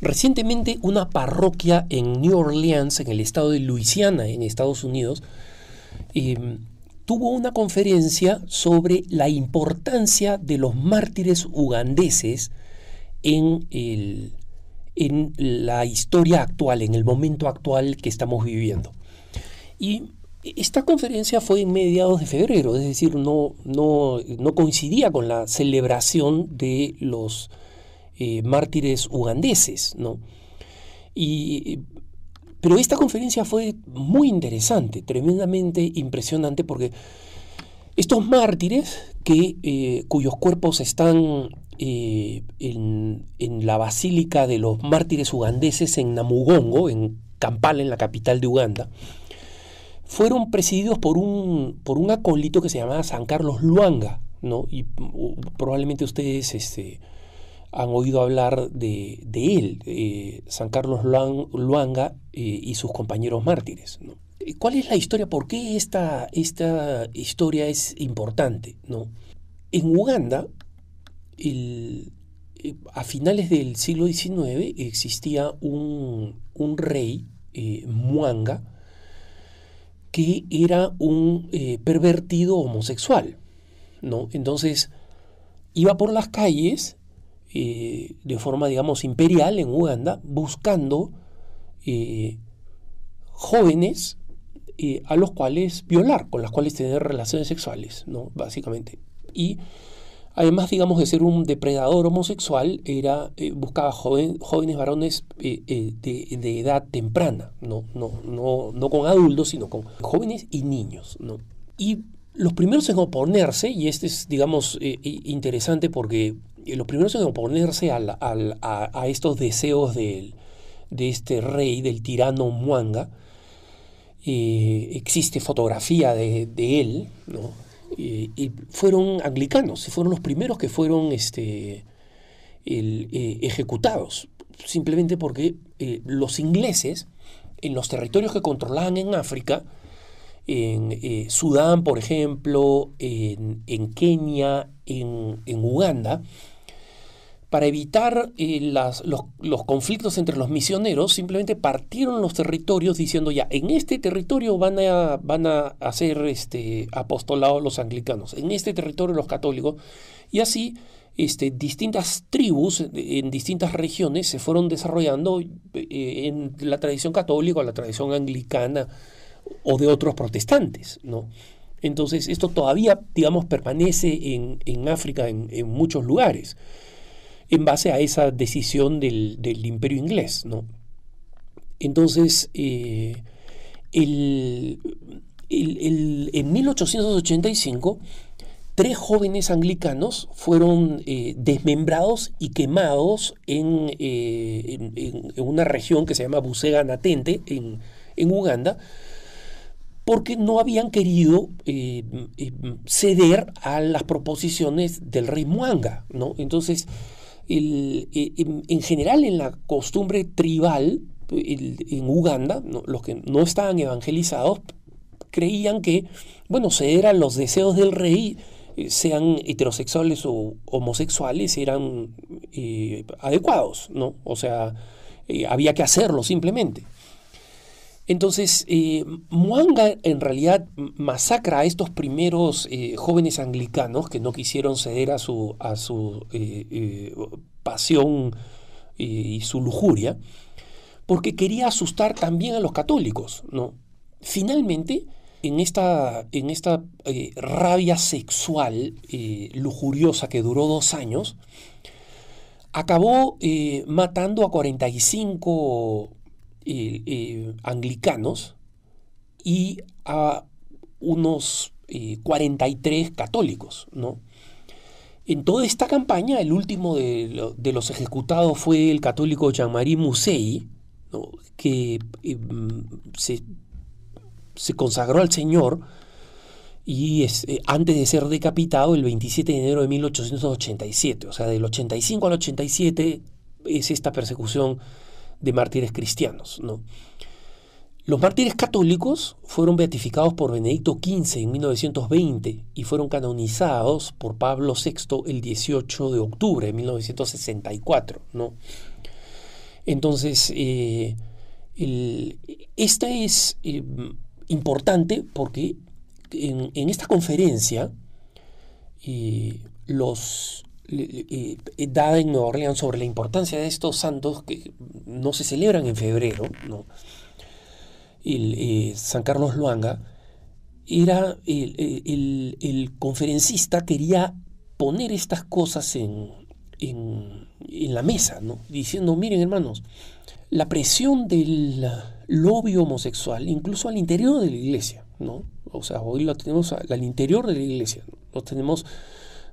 Recientemente una parroquia en New Orleans, en el estado de Luisiana, en Estados Unidos, tuvo una conferencia sobre la importancia de los mártires ugandeses en la historia actual, en el momento actual que estamos viviendo. Y esta conferencia fue en mediados de febrero, es decir, no coincidía con la celebración de los mártires ugandeses, ¿no? Pero esta conferencia fue muy interesante, tremendamente impresionante, porque estos mártires cuyos cuerpos están en la Basílica de los Mártires Ugandeses en Namugongo, en Kampala, en la capital de Uganda, fueron presididos por un acólito que se llamaba San Carlos Lwanga, ¿no? Y probablemente ustedes han oído hablar de él, San Carlos Lwanga y sus compañeros mártires, ¿no? ¿Cuál es la historia? ¿Por qué esta historia es importante, ¿no? En Uganda, a finales del siglo XIX, existía un rey, Mwanga, que era un pervertido homosexual, ¿no? Entonces iba por las calles de forma, digamos, imperial en Uganda, buscando jóvenes a los cuales violar, con las cuales tener relaciones sexuales, ¿no? Básicamente. Y además, digamos, de ser un depredador homosexual, buscaba jóvenes varones de edad temprana, no con adultos, sino con jóvenes y niños, ¿no? Y los primeros en oponerse, y este es, digamos, interesante porque los primeros en oponerse a estos deseos de este rey, del tirano Mwanga, existe fotografía de él, ¿no? Y fueron anglicanos, fueron los primeros que fueron ejecutados, simplemente porque los ingleses, en los territorios que controlaban en África, en Sudán, por ejemplo, en Kenia, en Uganda, para evitar los conflictos entre los misioneros, simplemente partieron los territorios diciendo ya, en este territorio van a hacer apostolado los anglicanos, en este territorio los católicos, y así distintas tribus en distintas regiones se fueron desarrollando en la tradición católica, la tradición anglicana o de otros protestantes, ¿no? Entonces esto todavía, digamos, permanece en África en muchos lugares, en base a esa decisión del Imperio inglés, ¿no? Entonces, en 1885, 3 jóvenes anglicanos fueron desmembrados y quemados en una región que se llama Busega Natente, en Uganda, porque no habían querido ceder a las proposiciones del rey Mwanga, ¿no? Entonces, en general, en la costumbre tribal en Uganda, ¿no? Los que no estaban evangelizados creían que, bueno, ceder a los deseos del rey, sean heterosexuales o homosexuales, eran adecuados, ¿no? O sea, había que hacerlo simplemente. Entonces, Mwanga en realidad masacra a estos primeros jóvenes anglicanos que no quisieron ceder a su pasión y su lujuria, porque quería asustar también a los católicos, ¿no? Finalmente, en esta rabia sexual lujuriosa que duró 2 años, acabó matando a 45 anglicanos y a unos 43 católicos, ¿no? En toda esta campaña, el último de los ejecutados fue el católico Jean-Marie Musei, ¿no? Que se consagró al Señor y antes de ser decapitado el 27 de enero de 1887. O sea, del 85 al 87 es esta persecución de mártires cristianos, ¿no? Los mártires católicos fueron beatificados por Benedicto XV en 1920 y fueron canonizados por Pablo VI el 18 de octubre de 1964, ¿no? Entonces, esta es importante porque en esta conferencia, dada en Nueva Orleans sobre la importancia de estos santos que no se celebran en febrero, ¿no? San Carlos Luanga, el conferencista quería poner estas cosas en la mesa, ¿no? Diciendo, miren hermanos, la presión del lobby homosexual, incluso al interior de la iglesia, ¿no? O sea, hoy lo tenemos al interior de la iglesia, ¿no? Lo tenemos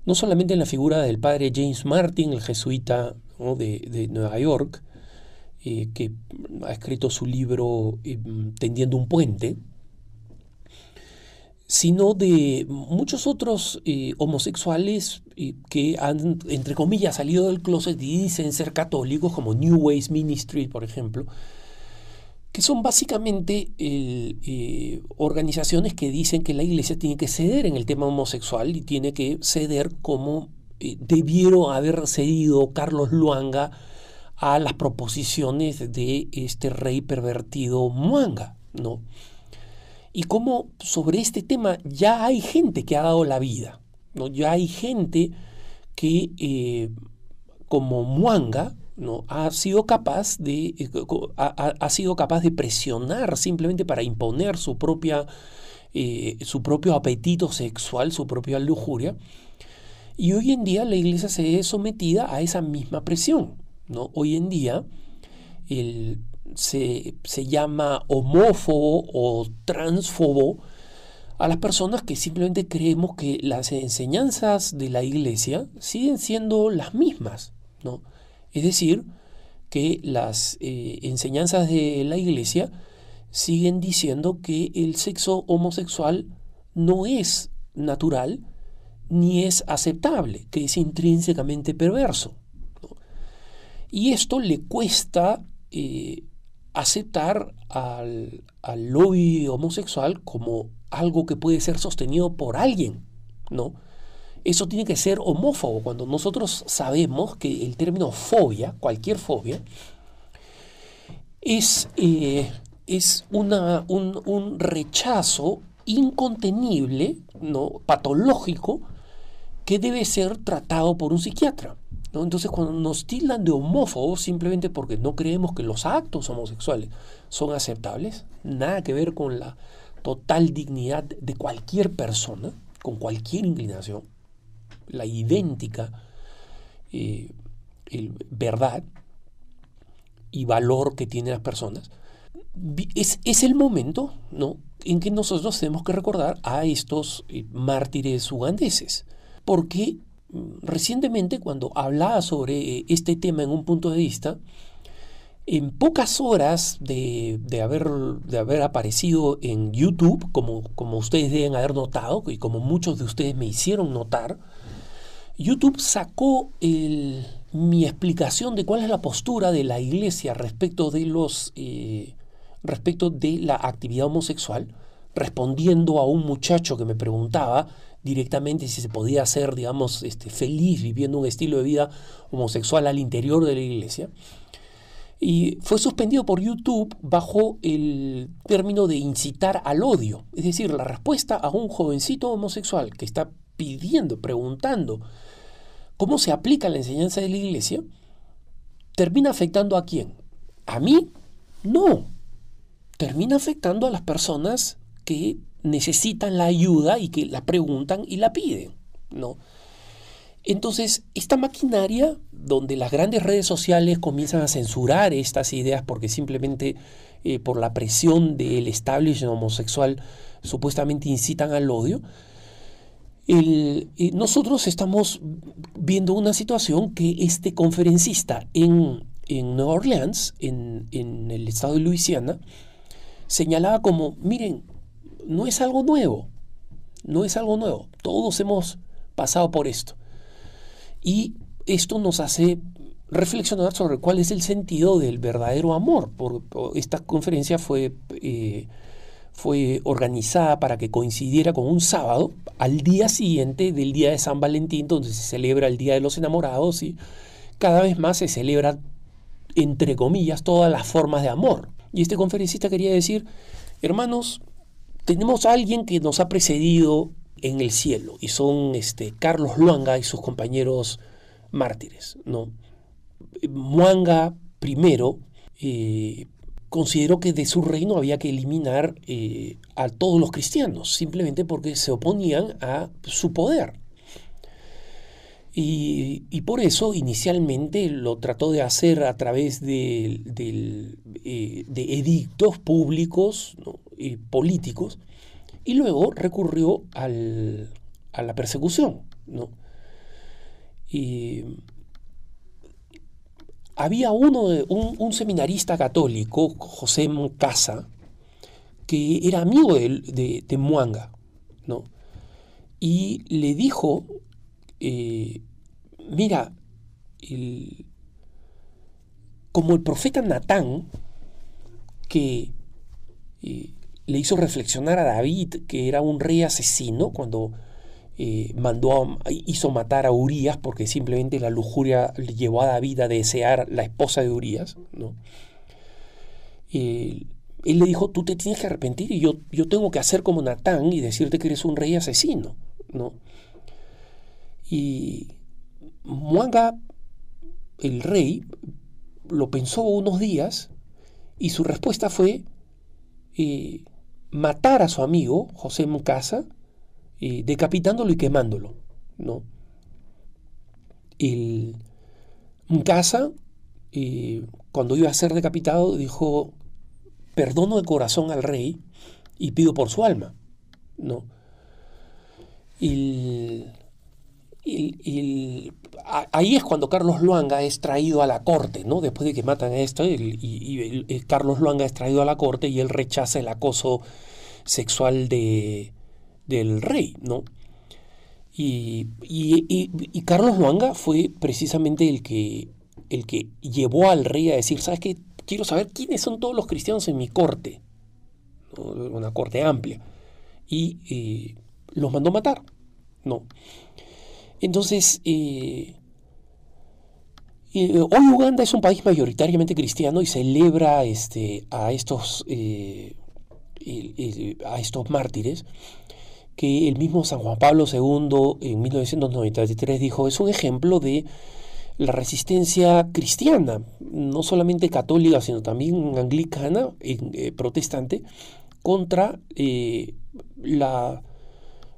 no solamente en la figura del padre James Martin, el jesuita, ¿no? de Nueva York, que ha escrito su libro Tendiendo un puente, sino de muchos otros homosexuales que han, entre comillas, salido del closet y dicen ser católicos, como New Ways Ministry, por ejemplo, que son básicamente organizaciones que dicen que la iglesia tiene que ceder en el tema homosexual y tiene que ceder como debieron haber cedido Carlos Luanga a las proposiciones de este rey pervertido Mwanga, ¿no? Y como sobre este tema ya hay gente que ha dado la vida, ¿no? Ya hay gente que, como Mwanga, ¿no? ha sido capaz de presionar simplemente para imponer su propio apetito sexual, su propia lujuria. Y hoy en día la iglesia se ve sometida a esa misma presión, ¿no? Hoy en día se llama homófobo o transfobo a las personas que simplemente creemos que las enseñanzas de la iglesia siguen siendo las mismas, ¿no? Es decir, que las enseñanzas de la iglesia siguen diciendo que el sexo homosexual no es natural ni es aceptable, que es intrínsecamente perverso, ¿no? Y esto le cuesta aceptar al lobby homosexual como algo que puede ser sostenido por alguien, ¿no? Eso tiene que ser homófobo, cuando nosotros sabemos que el término fobia, cualquier fobia, es un rechazo incontenible, ¿no? Patológico, que debe ser tratado por un psiquiatra, ¿no? Entonces, cuando nos tildan de homófobos simplemente porque no creemos que los actos homosexuales son aceptables, nada que ver con la total dignidad de cualquier persona, con cualquier inclinación, la idéntica verdad y valor que tienen las personas, es el momento, ¿no?, en que nosotros tenemos que recordar a estos mártires ugandeses, porque recientemente, cuando hablaba sobre este tema en un punto de vista, en pocas horas de haber aparecido en YouTube, como ustedes deben haber notado y como muchos de ustedes me hicieron notar, YouTube sacó mi explicación de cuál es la postura de la iglesia respecto de la actividad homosexual, respondiendo a un muchacho que me preguntaba directamente si se podía ser, digamos, feliz viviendo un estilo de vida homosexual al interior de la iglesia. Y fue suspendido por YouTube bajo el término de incitar al odio. Es decir, la respuesta a un jovencito homosexual que está preguntando cómo se aplica la enseñanza de la iglesia, ¿termina afectando a quién? ¿A mí? No. Termina afectando a las personas que necesitan la ayuda y que la preguntan y la piden, ¿no? Entonces, esta maquinaria donde las grandes redes sociales comienzan a censurar estas ideas porque simplemente por la presión del establishment homosexual supuestamente incitan al odio, nosotros estamos viendo una situación que este conferencista en Nueva Orleans, en el estado de Luisiana, señalaba como, miren, no es algo nuevo, todos hemos pasado por esto. Y esto nos hace reflexionar sobre cuál es el sentido del verdadero amor. Esta conferencia fue organizada para que coincidiera con un sábado, al día siguiente del día de San Valentín, donde se celebra el Día de los Enamorados, y cada vez más se celebra entre comillas, todas las formas de amor. Y este conferencista quería decir, hermanos, tenemos a alguien que nos ha precedido en el cielo, y son Carlos Luanga y sus compañeros mártires, ¿no? Mwanga primero consideró que de su reino había que eliminar a todos los cristianos, simplemente porque se oponían a su poder. Y por eso inicialmente lo trató de hacer a través de edictos públicos, ¿no? Políticos, y luego recurrió a la persecución, ¿no? Y había un seminarista católico, José Mkasa, que era amigo de Mwanga, ¿no? Y le dijo, mira, como el profeta Natán, que le hizo reflexionar a David, que era un rey asesino, cuando hizo matar a Urías, porque simplemente la lujuria le llevó a David a desear la esposa de Urías, ¿no? Él le dijo, tú te tienes que arrepentir y yo tengo que hacer como Natán y decirte que eres un rey asesino, ¿no? Y Mwanga, el rey, lo pensó unos días y su respuesta fue matar a su amigo, José Mkasa, decapitándolo y quemándolo, ¿no? El Mkasa, cuando iba a ser decapitado, dijo, perdono de corazón al rey y pido por su alma, ¿no? Ahí es cuando Carlos Luanga es traído a la corte, ¿no? Después de que matan a esto, Carlos Luanga es traído a la corte y él rechaza el acoso sexual del rey, ¿no? Y Carlos Luanga fue precisamente el que llevó al rey a decir, ¿sabes qué? Quiero saber quiénes son todos los cristianos en mi corte, ¿no? Una corte amplia. Y los mandó matar, ¿no? Entonces, hoy Uganda es un país mayoritariamente cristiano y celebra a estos mártires, que el mismo San Juan Pablo II en 1993 dijo, es un ejemplo de la resistencia cristiana, no solamente católica, sino también anglicana, protestante, contra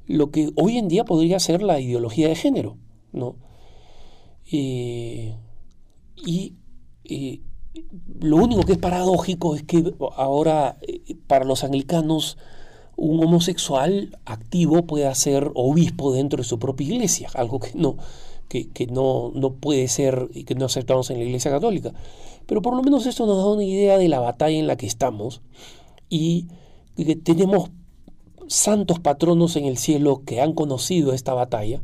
lo que hoy en día podría ser la ideología de género, ¿no? Lo único que es paradójico es que ahora para los anglicanos un homosexual activo pueda ser obispo dentro de su propia iglesia, algo que no puede ser y que no aceptamos en la Iglesia Católica. Pero por lo menos esto nos da una idea de la batalla en la que estamos y que tenemos santos patronos en el cielo que han conocido esta batalla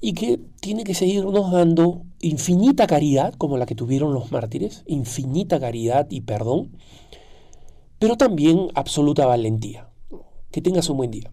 y que tiene que seguirnos dando infinita caridad, como la que tuvieron los mártires, infinita caridad y perdón, pero también absoluta valentía. Que tengas un buen día.